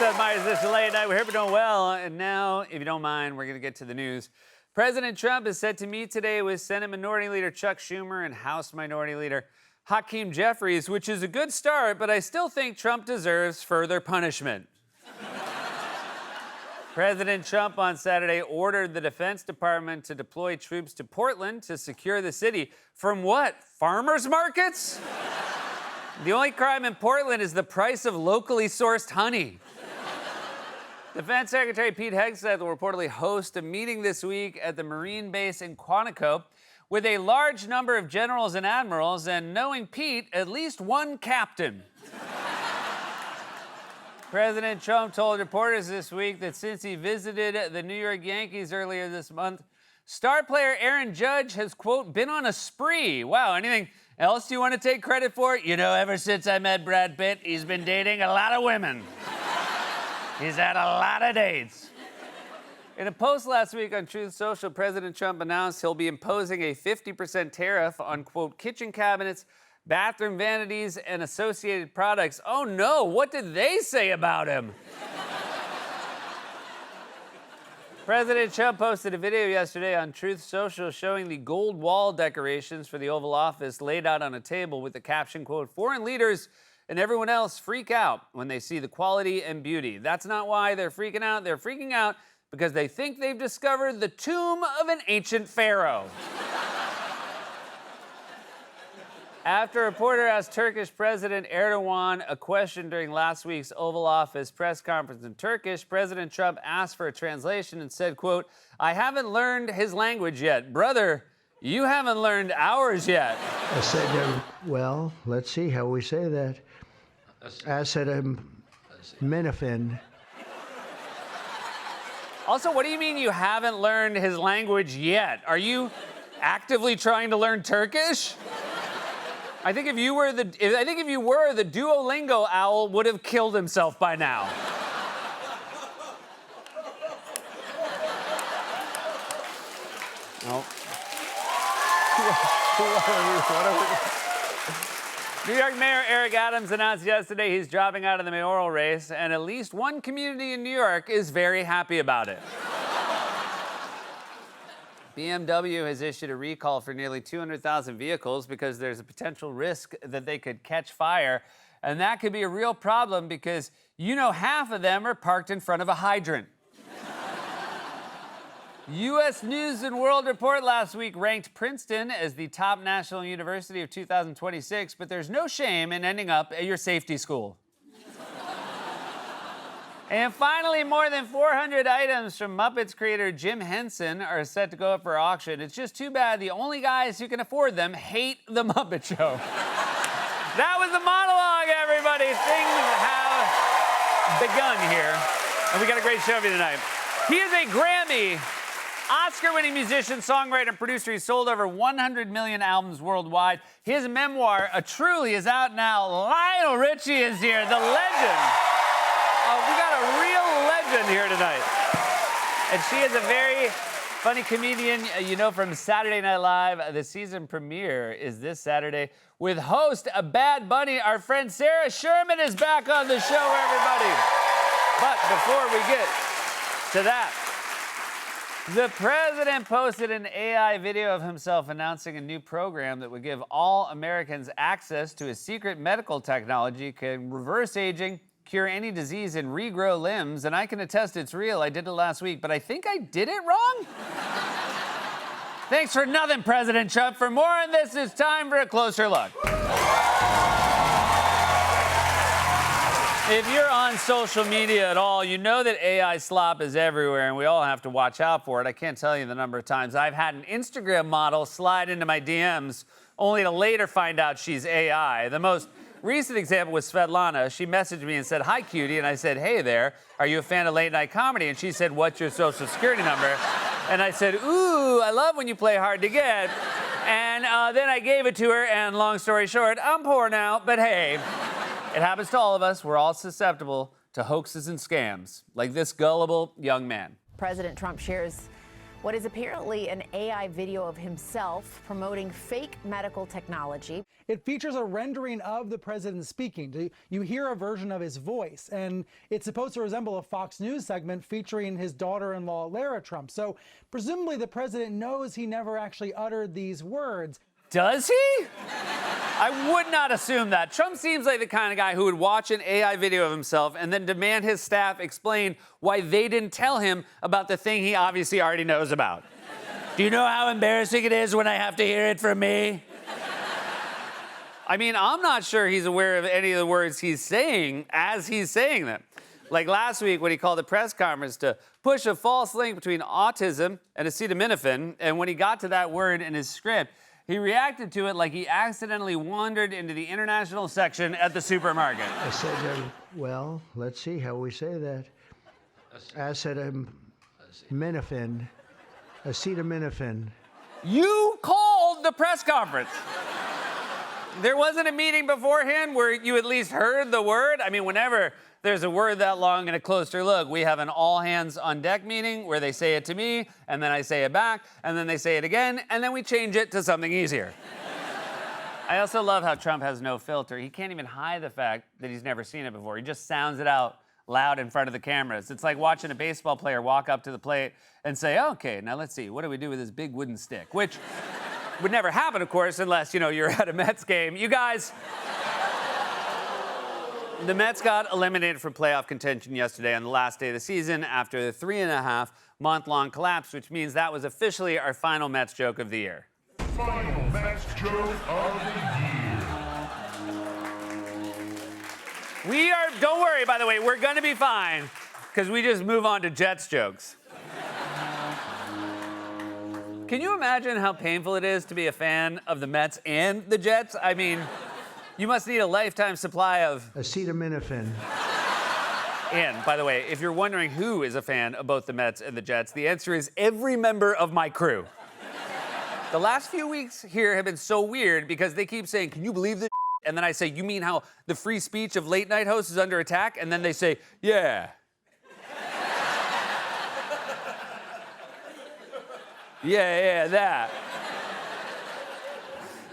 Seth Meyers, this is Late Night. We hope you're doing well. And now, if you don't mind, we're going to get to the news. President Trump is set to meet today with Senate Minority Leader Chuck Schumer and House Minority Leader Hakeem Jeffries, which is a good start, but I still think Trump deserves further punishment. President Trump on Saturday ordered the Defense Department to deploy troops to Portland to secure the city. From what? Farmers markets? The only crime in Portland is the price of locally sourced honey. Defense Secretary Pete Hegseth will reportedly host a meeting this week at the Marine base in Quantico with a large number of generals and admirals, and knowing Pete, at least one captain. President Trump told reporters this week that since he visited the New York Yankees earlier this month, star player Aaron Judge has, quote, been on a spree. Wow, anything else you want to take credit for? You know, ever since I met Brad Pitt, he's been dating a lot of women. He's had a lot of dates. In a post last week on Truth Social, President Trump announced he'll be imposing a 50% tariff on, quote, kitchen cabinets, bathroom vanities, and associated products. Oh no, what did they say about him? President Trump posted a video yesterday on Truth Social showing the gold wall decorations for the Oval Office laid out on a table with the caption, quote, foreign leaders and everyone else freak out when they see the quality and beauty. That's not why they're freaking out. They're freaking out because they think they've discovered the tomb of an ancient pharaoh. After a reporter asked Turkish President Erdogan a question during last week's Oval Office press conference in Turkish, President Trump asked for a translation and said, quote, I haven't learned his language yet. Brother, you haven't learned ours yet. I said, well, let's see how we say that. I said, Menafin. Also, what do you mean you haven't learned his language yet? Are you actively trying to learn Turkish? I think if you were the Duolingo owl would have killed himself by now. Nope. New York Mayor Eric Adams announced yesterday he's dropping out of the mayoral race, and at least one community in New York is very happy about it. BMW has issued a recall for nearly 200,000 vehicles because there's a potential risk that they could catch fire, and that could be a real problem because, you know, half of them are parked in front of a hydrant. U.S. News and World Report last week ranked Princeton as the top national university of 2026, but there's no shame in ending up at your safety school. And finally, more than 400 items from Muppets creator Jim Henson are set to go up for auction. It's just too bad the only guys who can afford them hate The Muppet Show. That was the monologue, everybody. Things have begun here. And we got a great show for you tonight. He is a Grammy, Oscar-winning musician, songwriter, and producer. He's sold over 100 million albums worldwide. His memoir, A Truly, is out now. Lionel Richie is here, the legend. We got a real legend here tonight. And she is a very funny comedian, you know, from Saturday Night Live. The season premiere is this Saturday with host Bad Bunny. Our friend Sarah Sherman is back on the show, everybody. But before we get to that, the president posted an AI video of himself announcing a new program that would give all Americans access to a secret medical technology, can reverse aging, cure any disease, and regrow limbs. And I can attest it's real. I did it last week, but I think I did it wrong. Thanks for nothing, President Trump. For more on this, it's time for a closer look. If you're on social media at all, you know that AI slop is everywhere, and we all have to watch out for it. I can't tell you the number of times I've had an Instagram model slide into my DMs, only to later find out she's AI. The most recent example was Svetlana. She messaged me and said, hi, cutie. And I said, hey there, are you a fan of late night comedy? And she said, what's your social security number? And I said, ooh, I love when you play hard to get. And then I gave it to her, and long story short, I'm poor now, but hey, it happens to all of us. We're all susceptible to hoaxes and scams, like this gullible young man. President Trump shares what is apparently an AI video of himself promoting fake medical technology. It features a rendering of the president speaking. You hear a version of his voice, and it's supposed to resemble a Fox News segment featuring his daughter-in-law, Lara Trump. So presumably the president knows he never actually uttered these words. Does he? I would not assume that. Trump seems like the kind of guy who would watch an AI video of himself and then demand his staff explain why they didn't tell him about the thing he obviously already knows about. Do you know how embarrassing it is when I have to hear it from me? I mean, I'm not sure he's aware of any of the words he's saying as he's saying them. Like last week when he called a press conference to push a false link between autism and acetaminophen, and when he got to that word in his script, he reacted to it like he accidentally wandered into the international section at the supermarket. I said, well, let's see how we say that. Acetaminophen. You called the press conference. There wasn't a meeting beforehand where you at least heard the word? I mean, whenever there's a word that long in a closer look, we have an all-hands-on-deck meeting where they say it to me, and then I say it back, and then they say it again, and then we change it to something easier. I also love how Trump has no filter. He can't even hide the fact that he's never seen it before. He just sounds it out loud in front of the cameras. It's like watching a baseball player walk up to the plate and say, okay, now let's see, what do we do with this big wooden stick? Which would never happen, of course, unless, you're at a Mets game. You guys... The Mets got eliminated from playoff contention yesterday on the last day of the season after the 3.5-month-long collapse, which means that was officially our final Mets joke of the year. Final Mets joke of the year. Don't worry, by the way, we're gonna be fine, because we just move on to Jets jokes. Can you imagine how painful it is to be a fan of the Mets and the Jets? I mean... You must need a lifetime supply of... acetaminophen. And, by the way, if you're wondering who is a fan of both the Mets and the Jets, the answer is every member of my crew. The last few weeks here have been so weird because they keep saying, can you believe this? And then I say, you mean how the free speech of late night hosts is under attack? And then they say, yeah. Yeah, that.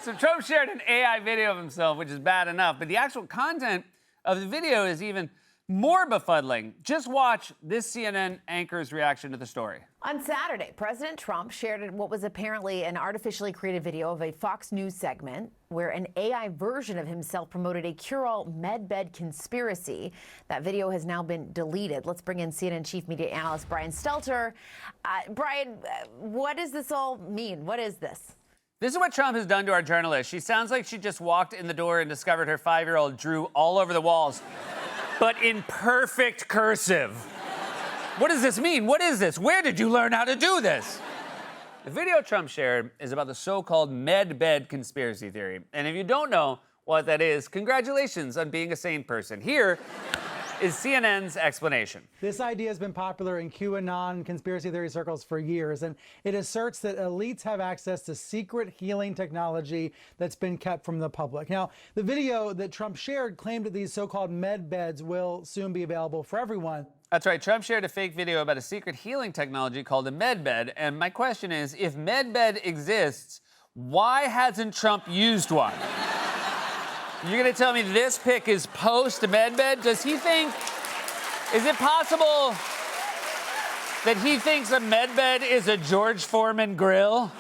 So Trump shared an AI video of himself, which is bad enough, but the actual content of the video is even more befuddling. Just watch this CNN anchor's reaction to the story. On Saturday, President Trump shared what was apparently an artificially created video of a Fox News segment where an AI version of himself promoted a cure-all medbed conspiracy. That video has now been deleted. Let's bring in CNN Chief Media Analyst Brian Stelter. Brian, what does this all mean? What is this? This is what Trump has done to our journalist. She sounds like she just walked in the door and discovered her 5-year-old drew all over the walls, but in perfect cursive. What does this mean? What is this? Where did you learn how to do this? The video Trump shared is about the so-called medbed conspiracy theory. And if you don't know what that is, congratulations on being a sane person. Here is CNN's explanation. This idea has been popular in QAnon conspiracy theory circles for years, and it asserts that elites have access to secret healing technology that's been kept from the public. Now, the video that Trump shared claimed that these so-called med beds will soon be available for everyone. That's right. Trump shared a fake video about a secret healing technology called a medbed, and my question is, if medbed exists, why hasn't Trump used one? You're gonna tell me this pic is post-medbed? Does he think, is it possible that he thinks a medbed is a George Foreman grill?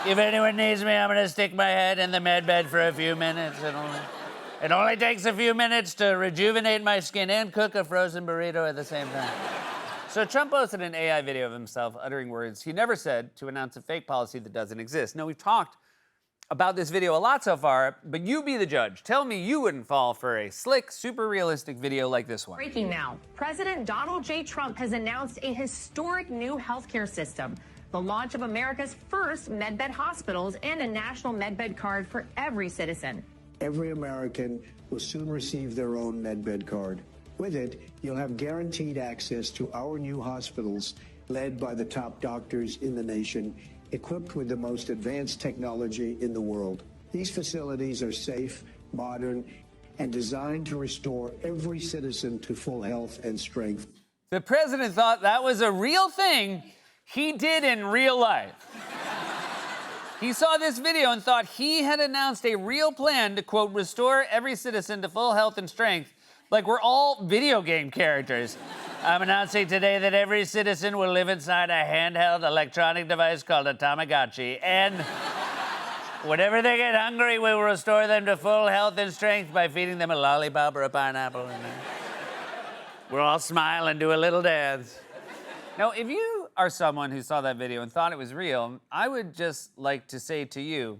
If anyone needs me, I'm gonna stick my head in the medbed for a few minutes. It only takes a few minutes to rejuvenate my skin and cook a frozen burrito at the same time. So Trump posted an AI video of himself uttering words he never said to announce a fake policy that doesn't exist. Now, we've talked about this video a lot so far, but you be the judge. Tell me you wouldn't fall for a slick, super realistic video like this one. Breaking now. President Donald J. Trump has announced a historic new healthcare system. The launch of America's first medbed hospitals and a national medbed card for every citizen. Every American will soon receive their own medbed card. With it, you'll have guaranteed access to our new hospitals led by the top doctors in the nation, equipped with the most advanced technology in the world. These facilities are safe, modern, and designed to restore every citizen to full health and strength. The president thought that was a real thing. He did in real life. He saw this video and thought he had announced a real plan to, quote, restore every citizen to full health and strength, like we're all video game characters. I'm announcing today that every citizen will live inside a handheld electronic device called a Tamagotchi, and whenever they get hungry, we will restore them to full health and strength by feeding them a lollipop or a pineapple. And we'll all smile and do a little dance. Now, if you are someone who saw that video and thought it was real, I would just like to say to you,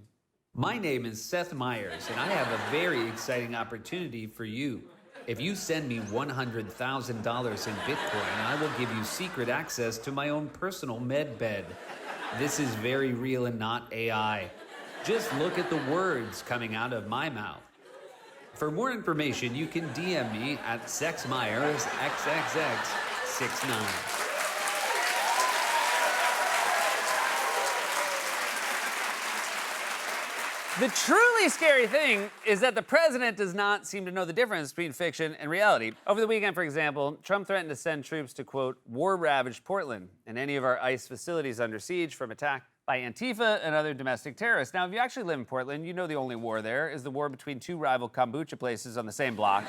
my name is Seth Meyers, and I have a very exciting opportunity for you. If you send me $100,000 in Bitcoin, I will give you secret access to my own personal med bed. This is very real and not AI. Just look at the words coming out of my mouth. For more information, you can DM me at SexMyersXXX69. The truly scary thing is that the president does not seem to know the difference between fiction and reality. Over the weekend, for example, Trump threatened to send troops to, quote, war-ravaged Portland and any of our ICE facilities under siege from attack by Antifa and other domestic terrorists. Now, if you actually live in Portland, you know the only war there is the war between two rival kombucha places on the same block.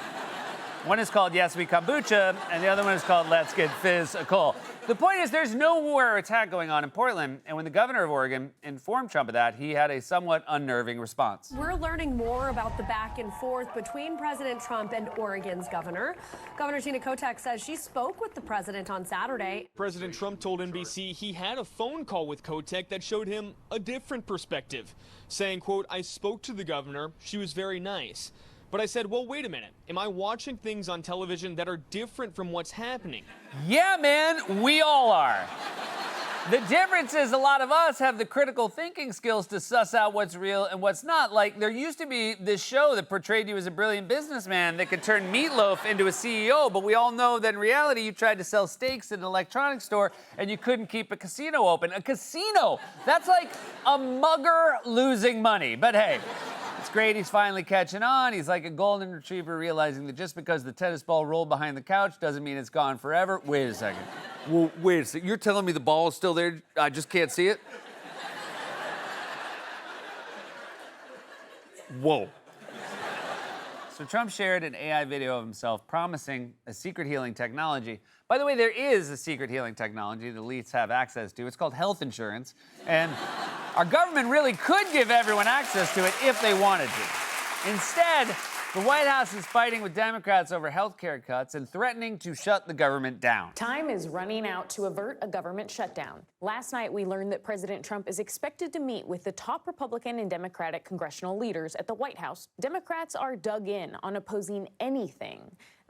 One is called Yes We Kombucha, and the other one is called Let's Get Fizz-a-Cool. The point is, there's no war or attack going on in Portland, and when the governor of Oregon informed Trump of that, he had a somewhat unnerving response. We're learning more about the back and forth between President Trump and Oregon's governor. Governor Tina Kotek says she spoke with the president on Saturday. President Trump told NBC he had a phone call with Kotek that showed him a different perspective, saying, quote, I spoke to the governor. She was very nice. But I said, well, wait a minute. Am I watching things on television that are different from what's happening? Yeah, man, we all are. The difference is a lot of us have the critical thinking skills to suss out what's real and what's not. Like, there used to be this show that portrayed you as a brilliant businessman that could turn Meatloaf into a CEO, but we all know that in reality you tried to sell steaks in an electronics store and you couldn't keep a casino open. A casino! That's like a mugger losing money. But hey, it's great he's finally catching on. He's like a golden retriever realizing that just because the tennis ball rolled behind the couch doesn't mean it's gone forever. Wait a second. Well, wait a second. You're telling me the ball is still there? I just can't see it? Whoa. So Trump shared an AI video of himself promising a secret healing technology. By the way, there is a secret healing technology the elites have access to. It's called health insurance. And our government really could give everyone access to it if they wanted to. Instead, the White House is fighting with Democrats over health care cuts and threatening to shut the government down. Time is running out to avert a government shutdown. Last night, we learned that President Trump is expected to meet with the top Republican and Democratic congressional leaders at the White House. Democrats are dug in on opposing anything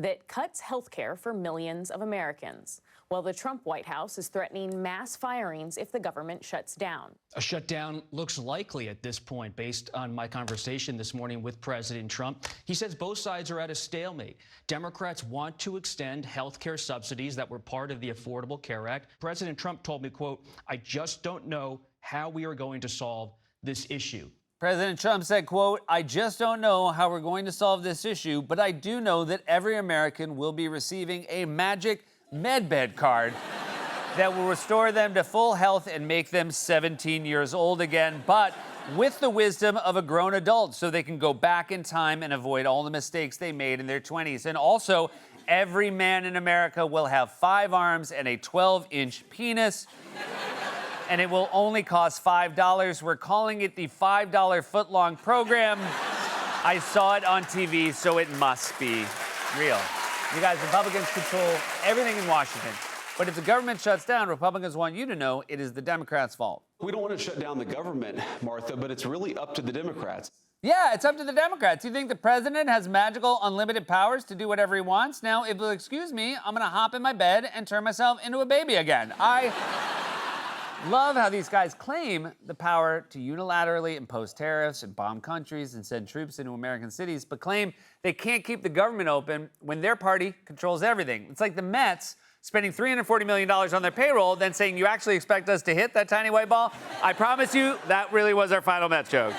that cuts health care for millions of Americans, while the Trump White House is threatening mass firings if the government shuts down. A shutdown looks likely at this point, based on my conversation this morning with President Trump. He says both sides are at a stalemate. Democrats want to extend health care subsidies that were part of the Affordable Care Act. President Trump told me, quote, I just don't know how we are going to solve this issue. President Trump said, quote, I just don't know how we're going to solve this issue, but I do know that every American will be receiving a magic MedBed card that will restore them to full health and make them 17 years old again, but with the wisdom of a grown adult so they can go back in time and avoid all the mistakes they made in their 20s. And also, every man in America will have 5 arms and a 12-inch penis. And it will only cost $5. We're calling it the $5 footlong program. I saw it on TV, so it must be real. You guys, Republicans control everything in Washington. But if the government shuts down, Republicans want you to know it is the Democrats' fault. We don't want to shut down the government, Martha, but it's really up to the Democrats. Yeah, it's up to the Democrats. You think the president has magical, unlimited powers to do whatever he wants? Now, if you'll excuse me, I'm going to hop in my bed and turn myself into a baby again. I love how these guys claim the power to unilaterally impose tariffs and bomb countries and send troops into American cities, but claim they can't keep the government open when their party controls everything. It's like the Mets spending $340 million on their payroll, then saying, you actually expect us to hit that tiny white ball? I promise you, that really was our final Mets joke.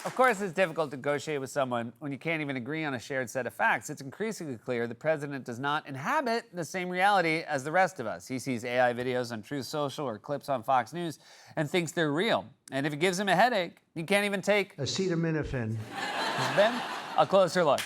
Of course, it's difficult to negotiate with someone when you can't even agree on a shared set of facts. It's increasingly clear the president does not inhabit the same reality as the rest of us. He sees AI videos on Truth Social or clips on Fox News and thinks they're real. And if it gives him a headache, he can't even take acetaminophen. Ben, a closer look.